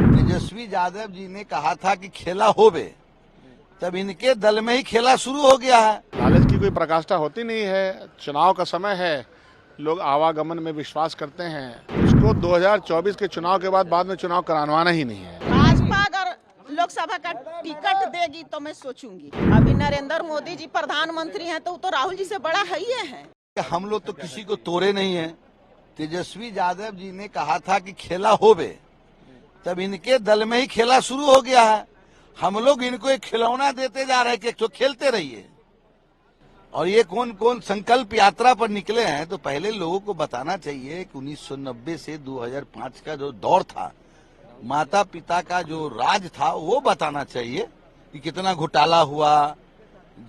तेजस्वी यादव जी ने कहा था कि खेला होवे, तब इनके दल में ही खेला शुरू हो गया है। लालच की कोई प्रकाष्ठा होती नहीं है। चुनाव का समय है, लोग आवागमन में विश्वास करते हैं। उसको 2024 के चुनाव के बाद में चुनाव कराना ही नहीं है। भाजपा अगर लोकसभा का टिकट देगी तो मैं सोचूंगी। अभी नरेंद्र मोदी जी प्रधानमंत्री हैं तो वो तो राहुल जी से बड़ा है ही है। हम लोग तो किसी को तोड़े नहीं है। तेजस्वी यादव जी ने कहा था कि खेला होवे, तब इनके दल में ही खेला शुरू हो गया है। हम लोग इनको एक खिलौना देते जा रहे हैं कि तो खेलते रहिए। और ये कौन कौन संकल्प यात्रा पर निकले हैं, तो पहले लोगों को बताना चाहिए कि 1990 से 2005 का जो दौर था, माता पिता का जो राज था, वो बताना चाहिए कि कितना घोटाला हुआ,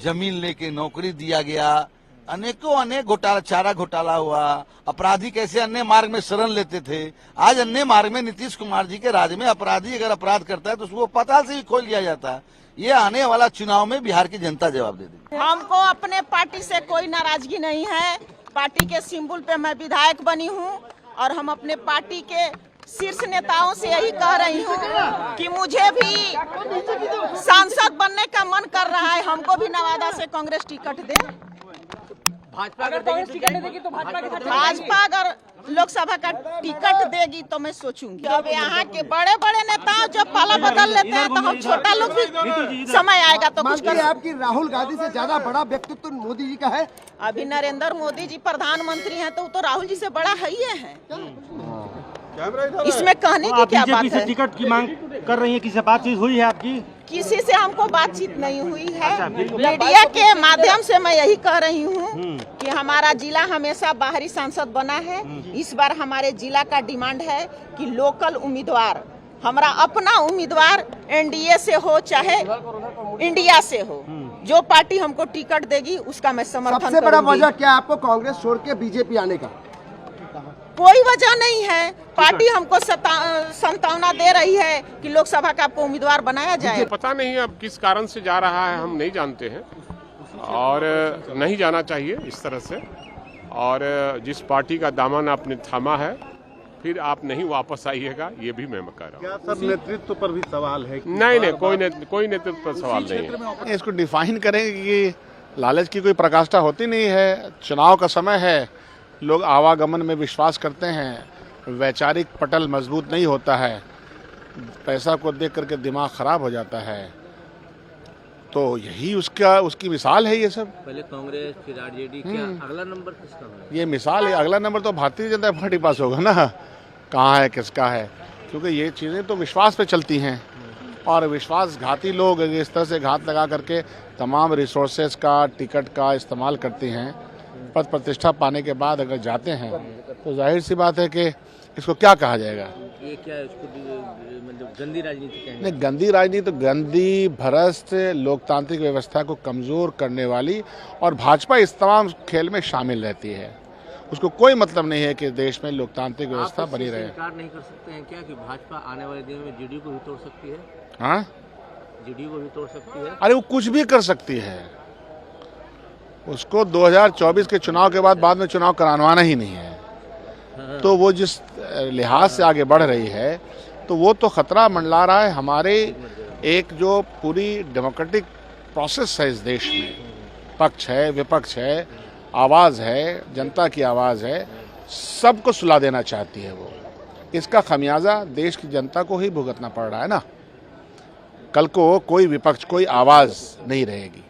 जमीन लेके नौकरी दिया गया, अनेक घोटाला, चारा घोटाला हुआ, अपराधी कैसे अन्य मार्ग में शरण लेते थे। आज अन्य मार्ग में नीतीश कुमार जी के राज में अपराधी अगर अपराध करता है तो उसको पाताल से ही खोल दिया जाता है। ये आने वाला चुनाव में बिहार की जनता जवाब दे देगी। हमको अपने पार्टी से कोई नाराजगी नहीं है। पार्टी के सिंबल पे मैं विधायक बनी हूँ और हम अपने पार्टी के शीर्ष नेताओं से यही कह रही हूँ कि मुझे भी सांसद बनने का मन कर रहा है। हमको भी नवादा से कांग्रेस टिकट दे। भाजपा अगर कांग्रेस टिकट देगी तो भाजपा अगर लोकसभा का टिकट देगी तो मैं सोचूंगी। अब यहाँ के बड़े बड़े नेता जब पाला बदल लेते हैं तो हम छोटा लोग भी समय आएगा तो कुछ कर। आपकी राहुल गांधी से ज्यादा बड़ा व्यक्तित्व तो मोदी जी का है। अभी नरेंद्र मोदी जी प्रधानमंत्री हैं तो वो तो राहुल जी से बड़ा है ही है। इसमें कहने की क्या बात है। टिकट की मांग कर रही है, किसी बातचीत हुई है आपकी? किसी से हमको बातचीत नहीं हुई है। मीडिया के माध्यम से मैं यही कह रही हूँ कि हमारा जिला हमेशा बाहरी सांसद बना है। इस बार हमारे जिला का डिमांड है कि लोकल उम्मीदवार, हमारा अपना उम्मीदवार एनडीए से हो चाहे इंडिया से हो, जो पार्टी हमको टिकट देगी उसका मैं समर्थन करूंगी। सबसे बड़ा वजह क्या आपको कांग्रेस छोड़ के बीजेपी आने का? कोई वजह नहीं है। पार्टी हमको संभावना दे रही है कि लोकसभा का आपको उम्मीदवार बनाया जाए। पता नहीं अब किस कारण से जा रहा है, हम नहीं जानते हैं और नहीं जाना चाहिए इस तरह से। और जिस पार्टी का दामन आपने थामा है, फिर आप नहीं वापस आइएगा, ये भी मैं कह रहा हूँ। सर, नेतृत्व पर भी सवाल है? नहीं, कोई नेतृत्व पर सवाल नहीं है। इसको डिफाइन करेंगे कि लालच की कोई प्रकाष्ठा होती नहीं है। चुनाव का समय है, लोग आवागमन में विश्वास करते हैं। वैचारिक पटल मजबूत नहीं होता है, पैसा को देख करके दिमाग खराब हो जाता है। तो यही उसकी मिसाल है। ये सब पहले कांग्रेस फिर आरजेडी, क्या अगला नंबर किसका होगा? ये मिसाल है। अगला नंबर तो भारतीय जनता पार्टी पास होगा ना, कहाँ है किसका है, क्योंकि ये चीज़ें तो विश्वास पे चलती हैं और विश्वासघाती लोग इस तरह से घात लगा करके तमाम रिसोर्सेज का, टिकट का इस्तेमाल करते हैं। पद प्रतिष्ठा पाने के बाद अगर जाते हैं तो जाहिर सी बात है कि इसको क्या कहा जाएगा? ये क्या है, उसको मतलब गंदी राजनीति कहेंगे? नहीं, गंदी राजनीति तो गंदी, भ्रष्ट, लोकतांत्रिक व्यवस्था को कमज़ोर करने वाली, और भाजपा इस तमाम खेल में शामिल रहती है। उसको कोई मतलब नहीं है कि देश में लोकतांत्रिक व्यवस्था बनी रहे। इनकार नहीं कर सकते हैं क्या कि भाजपा आने वाले दिनों में जेडीयू को भी तोड़ सकती है? हाँ, जेडीयू को भी तोड़ सकती है। अरे वो कुछ भी कर सकती है। उसको 2024 के चुनाव के बाद में चुनाव कराना ही नहीं है। तो वो जिस लिहाज से आगे बढ़ रही है, तो वो तो खतरा मंडला रहा है हमारे एक जो पूरी डेमोक्रेटिक प्रोसेस है इस देश में। पक्ष है, विपक्ष है, आवाज़ है, जनता की आवाज़ है, सबको सुला देना चाहती है वो। इसका खमियाजा देश की जनता को ही भुगतना पड़ रहा है ना। कल को कोई विपक्ष, कोई आवाज़ नहीं रहेगी।